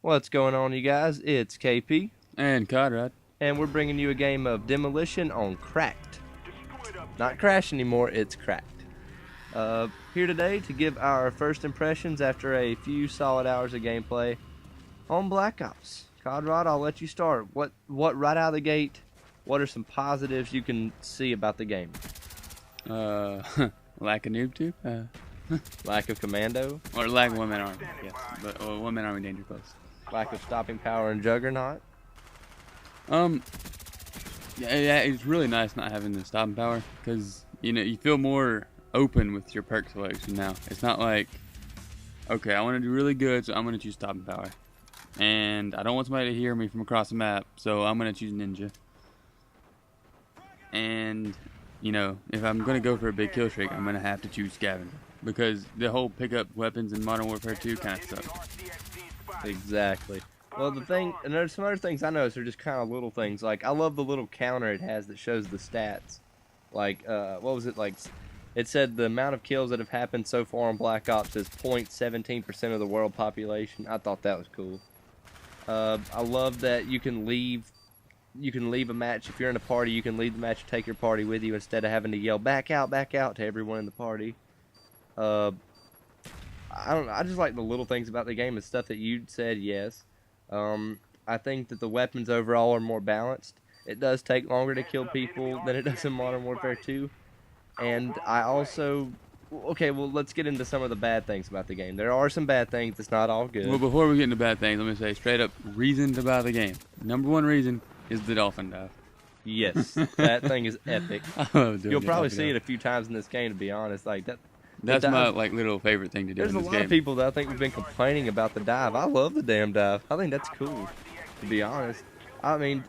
What's going on, you guys? It's KP, And CoD r0d. and we're bringing you a game of Demolition on Cracked. Not Crash anymore, it's Cracked. Here today to give our first impressions after a few solid hours of gameplay on Black Ops. CoD r0d, I'll let you start. What right out of the gate, what are some positives you can see about the game? Lack of noob tube? Lack of commando, Or lack of women army, yes. But women army danger close. lack of stopping power and Juggernaut. Yeah, it's really nice not having the stopping power, because, you feel more open with your perk selection now. It's not like, okay, I want to do really good, so I'm going to choose stopping power. And I don't want somebody to hear me from across the map, so I'm going to choose ninja. And, if I'm going to go for a big kill streak, I'm going to have to choose scavenger. Because the whole pickup weapons in Modern Warfare 2 kind of sucks. Exactly. Well, and there's some other things I noticed are just kind of little things. Like, I love the little counter it has that shows the stats. Like, what was it, like, it said the amount of kills that have happened so far on Black Ops is 0.17% of the world population. I thought that was cool. I love that you can leave a match. If you're in a party, you can leave the match and take your party with you instead of having to yell back out to everyone in the party. I just like the little things about the game. The stuff that you said, yes. I think that the weapons overall are more balanced. It does take longer to kill people than it does in Modern Warfare 2. And I also... Okay, well, let's get into some of the bad things about the game. There are some bad things. It's not all good. Well, before we get into bad things, let me say straight up reasons about the game. Number one reason is the dolphin dive. Yes, that thing is epic. I love doing You'll the probably dolphin see dive. it a few times in this game, to be honest. Like that. That's my little favorite thing to do There's in a this lot game. of people that I think have been complaining about the dive. I love the damn dive. I think that's cool, to be honest. I mean,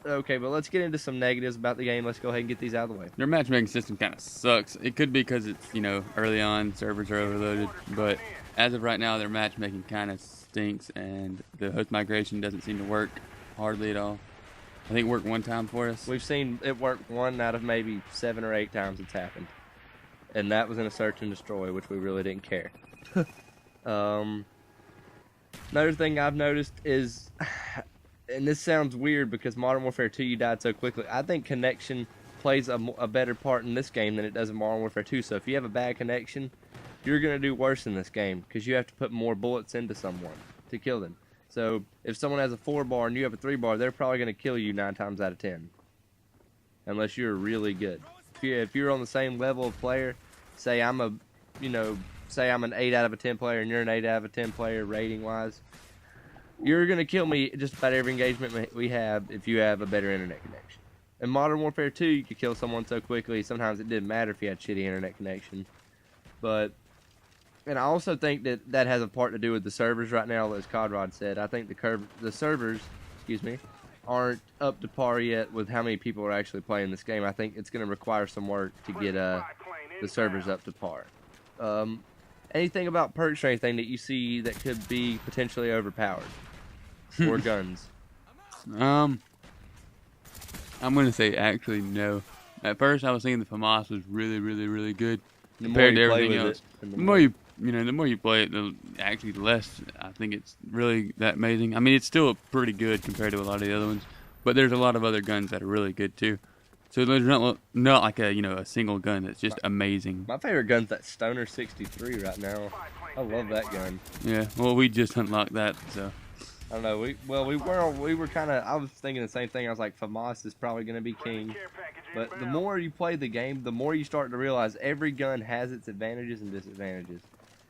okay, but let's get into some negatives about the game. Let's go ahead and get these out of the way. Their matchmaking system kind of sucks. It could be because it's, early on, servers are overloaded. But as of right now, their matchmaking kind of stinks, and the host migration doesn't seem to work hardly at all. I think it worked one time for us. We've seen it work 1 out of maybe 7 or 8 times it's happened. And that was in a search and destroy, which we really didn't care. Another thing I've noticed is, and this sounds weird because Modern Warfare 2 you died so quickly, I think connection plays a better part in this game than it does in Modern Warfare 2. So if you have a bad connection, you're going to do worse in this game because you have to put more bullets into someone to kill them. So if someone has a 4-bar and you have a 3-bar, they're probably going to kill you 9 times out of 10. Unless you're really good. If you're on the same level of player, say I'm an 8 out of a 10 player and you're an 8 out of a 10 player rating wise, you're going to kill me just about every engagement we have if you have a better internet connection. In Modern Warfare 2, you could kill someone so quickly, sometimes it didn't matter if you had shitty internet connection. And I also think that has a part to do with the servers right now, as CoD r0d said. I think the servers, aren't up to par yet with how many people are actually playing this game. I think it's going to require some work to get the servers up to par. Anything about perks or anything that you see that could be potentially overpowered? Or guns? I'm going to say actually no. At first I was thinking the FAMAS was really, really, really good compared to everything else. The more you play it, the less I think it's really that amazing. I mean, it's still pretty good compared to a lot of the other ones, but there's a lot of other guns that are really good too. So there's not like a single gun that's just amazing. My favorite gun's that Stoner 63 right now. I love that gun. Yeah, well, we just unlocked that, so. I don't know. We were kind of. I was thinking the same thing. I was like, FAMAS is probably going to be king. But the more you play the game, the more you start to realize every gun has its advantages and disadvantages.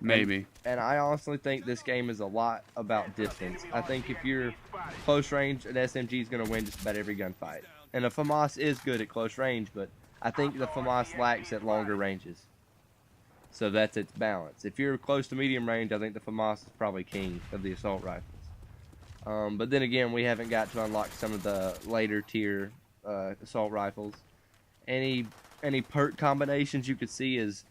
Maybe. And I honestly think this game is a lot about distance. I think if you're close range, an SMG is going to win just about every gunfight. And a FAMAS is good at close range, but I think the FAMAS lacks at longer ranges. So that's its balance. If you're close to medium range, I think the FAMAS is probably king of the assault rifles. But then again, we haven't got to unlock some of the later tier assault rifles. Any perk combinations you could see is,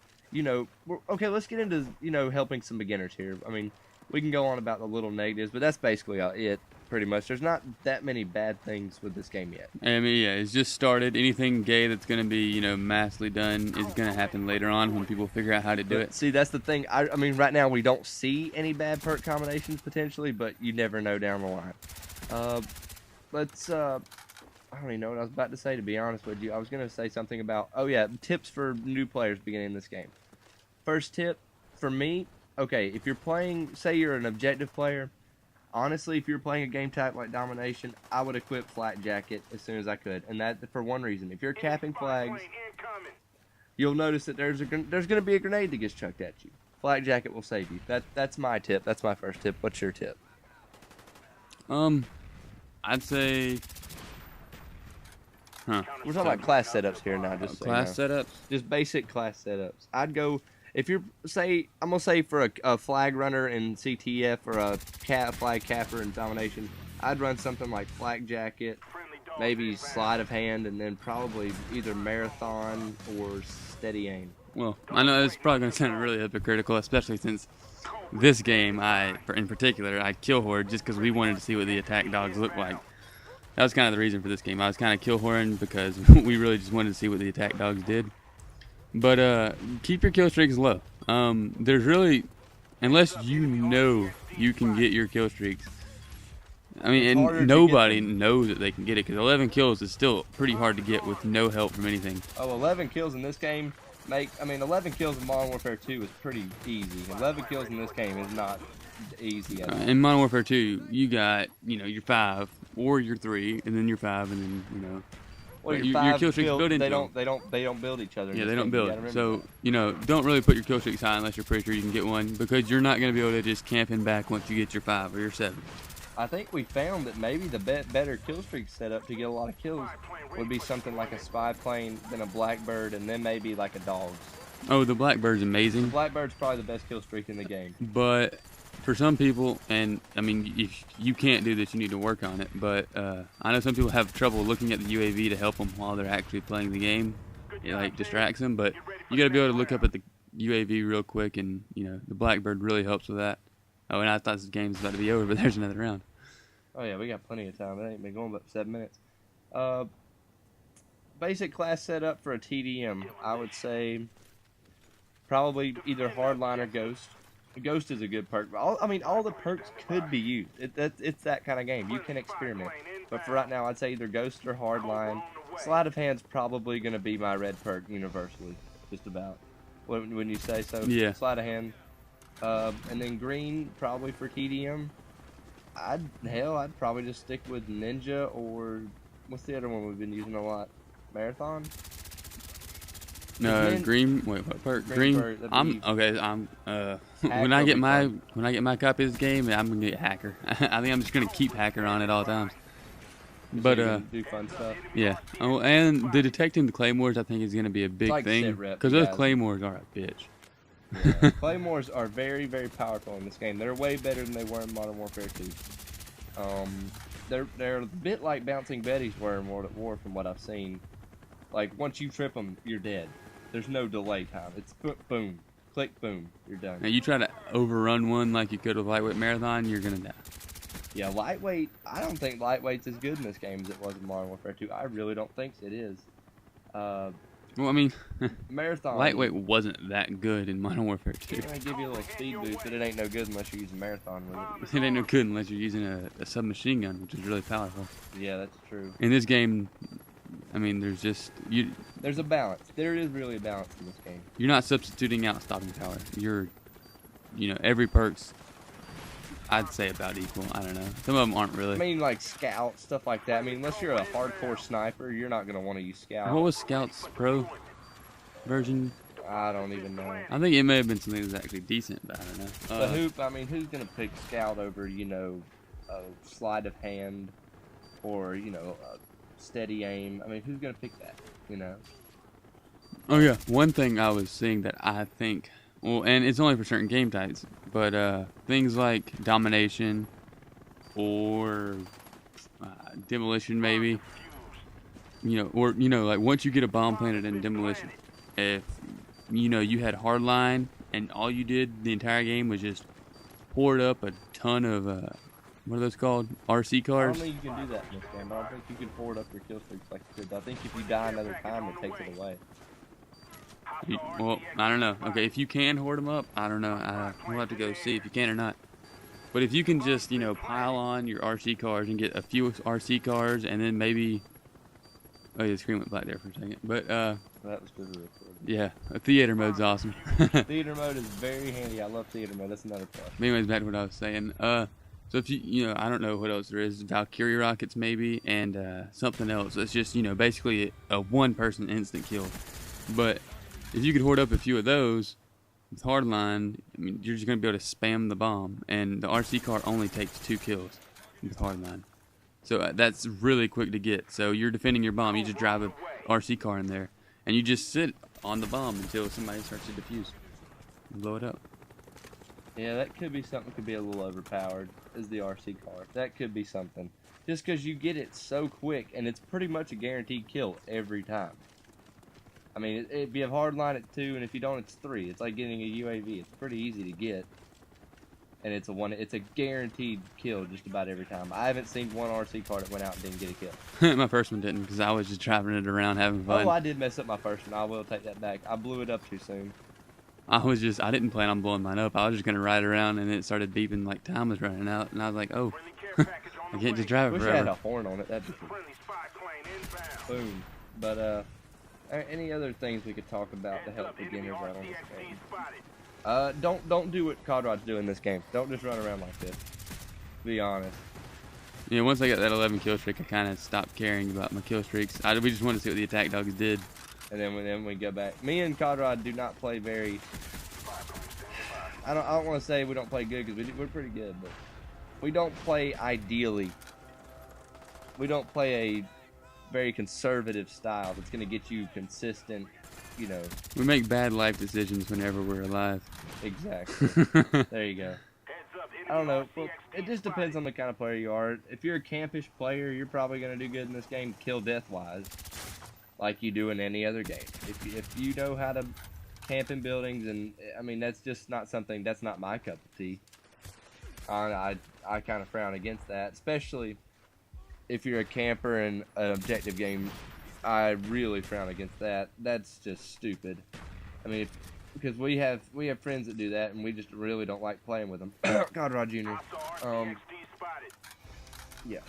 okay, let's get into, helping some beginners here. I mean, we can go on about the little negatives, but that's basically it. pretty much. There's not that many bad things with this game yet. I mean, yeah, it's just started. Anything gay that's going to be, you know, massively done is going to happen later on when people figure out how to do it. See, that's the thing. I mean, right now we don't see any bad perk combinations potentially, but you never know down the line. I don't even know what I was about to say, to be honest with you. I was going to say something about, oh yeah, tips for new players beginning this game. First tip, for me, okay, if you're playing, say you're an objective player, honestly, if you're playing a game type like Domination, I would equip Flak Jacket as soon as I could. And that for one reason. If you're capping flags, you'll notice that there's going to be a grenade that gets chucked at you. Flak Jacket will save you. That's my tip. That's my first tip. What's your tip? I'd say... We're talking about class setups here now. Just class setups? Just basic class setups. I'd go... If you're, say, I'm going to say for a flag runner in CTF or a flag capper in Domination, I'd run something like Flak Jacket, maybe Sleight of Hand, and then probably either Marathon or Steady Aim. Well, I know it's probably going to sound really hypocritical, especially since this game, in particular, I kill horde just because we wanted to see what the attack dogs look like. That was kind of the reason for this game. I was kind of kill hording because we really just wanted to see what the attack dogs did. But keep your kill streaks low. There's really, unless you know you can get your kill streaks. I mean, and nobody knows that they can get it, because 11 kills is still pretty hard to get with no help from anything. Oh, 11 kills in this game 11 kills in Modern Warfare 2 is pretty easy. 11 kills in this game is not easy at all. In Modern Warfare 2, you got, you know, your 5 or your 3, and then your 5, and then, you know. Well, your kill streaks build into they don't build each other. Yeah, they don't build. So, you know, don't really put your kill streaks high unless you're pretty sure you can get one, because you're not going to be able to just camp in back once you get your 5 or your 7. I think we found that maybe the better kill streak setup to get a lot of kills would be something like a spy plane, then a blackbird, and then maybe like a dog's. Oh, the blackbird's amazing. The blackbird's probably the best kill streak in the game. But for some people, and I mean, if you can't do this, you need to work on it. But I know some people have trouble looking at the UAV to help them while they're actually playing the game. It like distracts them. But you got to be able to look up at the UAV real quick, and you know the blackbird really helps with that. Oh, and I thought this game was about to be over, but there's another round. Oh yeah, we got plenty of time. It ain't been going but 7 minutes. Basic class setup for a TDM, I would say probably either Hardline or Ghost. Ghost is a good perk. I mean, all the perks could be used. It's that kind of game. You can experiment. But for right now, I'd say either Ghost or Hardline. Sleight of Hand's probably going to be my red perk universally, just about. When you say so. Yeah. Sleight of Hand. And then green probably for TDM. I'd probably just stick with Ninja, or what's the other one we've been using a lot? Marathon? Green. Wait, what perk? Green. When I get my copy of this game, I'm gonna get Hacker. I think I'm just gonna keep Hacker on at all times. But do fun stuff. Yeah. Oh, and the detecting the claymores, I think, is gonna be a big thing, because those claymores are a bitch. Yeah. Claymores are very, very powerful in this game. They're way better than they were in Modern Warfare 2. They're a bit like bouncing Bettys were in World at War, from what I've seen. Like, once you trip them, you're dead. There's no delay time. It's boom, click, boom, you're done. Now you try to overrun one like you could with Lightweight Marathon, you're gonna die. Yeah, Lightweight, I don't think Lightweight's as good in this game as it was in Modern Warfare 2. I really don't think it is. Well, I mean, Marathon. Lightweight wasn't that good in Modern Warfare 2. It's gonna give you a little speed boost, but it ain't no good unless you're using Marathon with it. It ain't no good unless you're using a submachine gun, which is really powerful. Yeah, that's true. In this game, I mean, there's just there's a balance. There is really a balance in this game. You're not substituting out stopping power. You're, you know, every perk's, I'd say, about equal. I don't know. Some of them aren't really. I mean, like Scout, stuff like that. I mean, unless you're a hardcore sniper, you're not going to want to use Scout. What was Scout's pro version? I don't even know. I think it may have been something that's actually decent, but I don't know. I mean, who's going to pick Scout over, you know, Sleight of Hand or, you know, Steady Aim? I mean, who's going to pick that, you know? Oh, yeah. One thing I was seeing that I think, well, and it's only for certain game types, but things like Domination or Demolition, maybe, you know, or, you know, like once you get a bomb planted in Demolition, if, you know, you had Hardline and all you did the entire game was just poured up a ton of what are those called? RC I cars? don't think you can do that in this game. I don't think you can forward up your kill streaks like you could. I think if you die another time, it takes it away. Well, I don't know. Okay, if you can hoard them up, I don't know. We'll have to go see if you can or not. But if you can just, you know, pile on your RC cars and get a few RC cars and then maybe... Oh, yeah, the screen went black there for a second. But, that was good recording. Yeah, a theater mode's awesome. Theater mode is very handy. I love theater mode. That's another plus. Anyways, back to what I was saying. So if you know, I don't know what else there is. Valkyrie rockets maybe, and something else. It's just, you know, basically a one-person instant kill. But if you could hoard up a few of those with hardline, I mean, you're just gonna be able to spam the bomb, and the RC car only takes 2 kills with hardline. So that's really quick to get. So you're defending your bomb. You just drive a RC car in there, and you just sit on the bomb until somebody starts to defuse and blow it up. Yeah, that could be something. Could be a little overpowered. Is the RC car? That could be something. Just because you get it so quick, and it's pretty much a guaranteed kill every time. I mean, if you have hardline at 2, and if you don't, it's 3. It's like getting a UAV. It's pretty easy to get, and it's a guaranteed kill just about every time. I haven't seen one RC car that went out and didn't get a kill. My first one didn't, because I was just driving it around having fun. Oh, I did mess up my first one. I will take that back. I blew it up too soon. I didn't plan on blowing mine up. I was just going to ride around, and it started beeping like time was running out, and I was like, oh, I can't just drive it Wish forever. I had a horn on it. That'd be cool. Boom. But, any other things we could talk about to help beginners out on this game? Don't do what CoD r0d's doing in this game. Don't just run around like this. Be honest. Yeah, once I got that 11 kill streak, I kind of stopped caring about my kill streaks. We just wanted to see what the attack dogs did. And then we go back. Me and CoD r0d do not play very... I don't want to say we don't play good, because we're pretty good, but we don't play ideally. We don't play a very conservative style that's going to get you consistent, you know. We make bad life decisions whenever we're alive. Exactly. There you go. I don't know. Well, it just depends on the kind of player you are. If you're a campish player, you're probably going to do good in this game kill death-wise, like you do in any other game. If you know how to camp in buildings, and I mean, that's just not something, that's not my cup of tea. I kind of frown against that, especially if you're a camper in an objective game. I really frown against that. That's just stupid. I mean, because we have friends that do that, and we just really don't like playing with them. CoD r0d Jr. Yeah.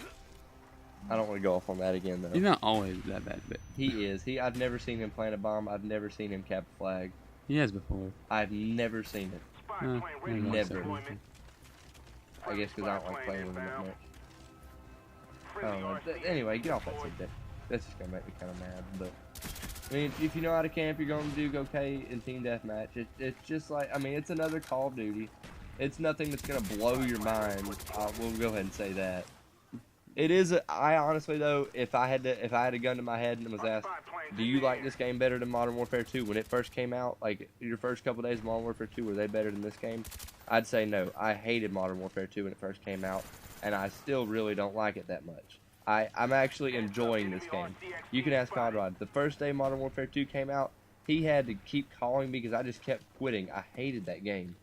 I don't want to go off on that again, though. He's not always that bad, but he is. I've never seen him plant a bomb. I've never seen him cap a flag. He has before. I've never seen it. Never. I guess because I don't like playing with him that much. I don't know. Anyway, get off that subject. That's just gonna make me kind of mad. But I mean, if you know how to camp, you're gonna do okay in team deathmatch. It's just like, I mean, it's another Call of Duty. It's nothing that's gonna blow your mind. We'll go ahead and say that. It is. I honestly though, if I had a gun to my head and was asked, do you like this game better than Modern Warfare 2 when it first came out? Like your first couple days of Modern Warfare 2, were they better than this game? I'd say no. I hated Modern Warfare 2 when it first came out, and I still really don't like it that much. I'm actually enjoying this game. You can ask CoD r0d. The first day Modern Warfare 2 came out, he had to keep calling me because I just kept quitting. I hated that game.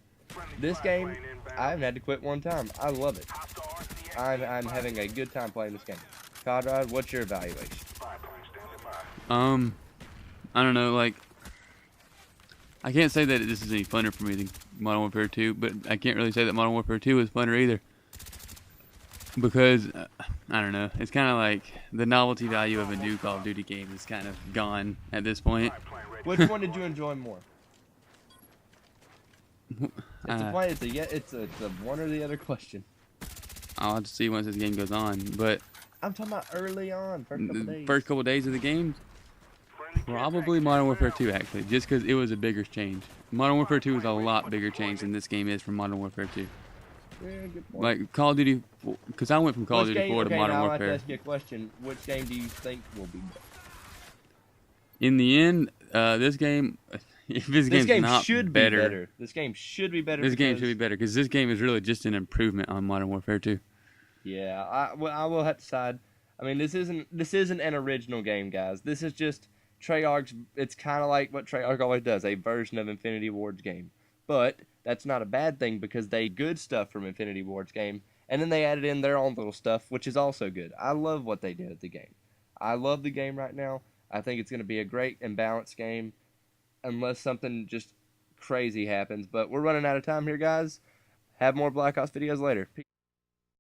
This game, I haven't had to quit one time. I love it. I'm having a good time playing this game. CoD r0d, what's your evaluation? I don't know, like, I can't say that this is any funner for me than Modern Warfare 2, but I can't really say that Modern Warfare 2 is funner either. Because, I don't know, it's kind of like the novelty value of a new Call of Duty game is kind of gone at this point. Which one did you enjoy more? It's a one or the other question. I'll have to see once this game goes on, but I'm talking about early on, first couple days of the game. Probably Modern Warfare 2, actually, just because it was a bigger change. Modern Warfare 2 is a lot bigger change than this game is from Modern Warfare 2. Yeah, good point. Like Call of Duty, because I went from Call of Duty 4 to Modern Warfare. I'd like to ask you a question. Which game do you think will be better? In the end, this game, if this game's not better, this game should be better. This game should be better because this game is really just an improvement on Modern Warfare 2. Yeah, I will have to decide. I mean, this isn't an original game, guys. This is just Treyarch's. It's kind of like what Treyarch always does, a version of Infinity Ward's game. But that's not a bad thing because they good stuff from Infinity Ward's game, And then they added in their own little stuff, which is also good. I love what they did at the game. I love the game right now. I think it's going to be a great and balanced game unless something just crazy happens. But we're running out of time here, guys. Have more Black Ops videos later. Peace.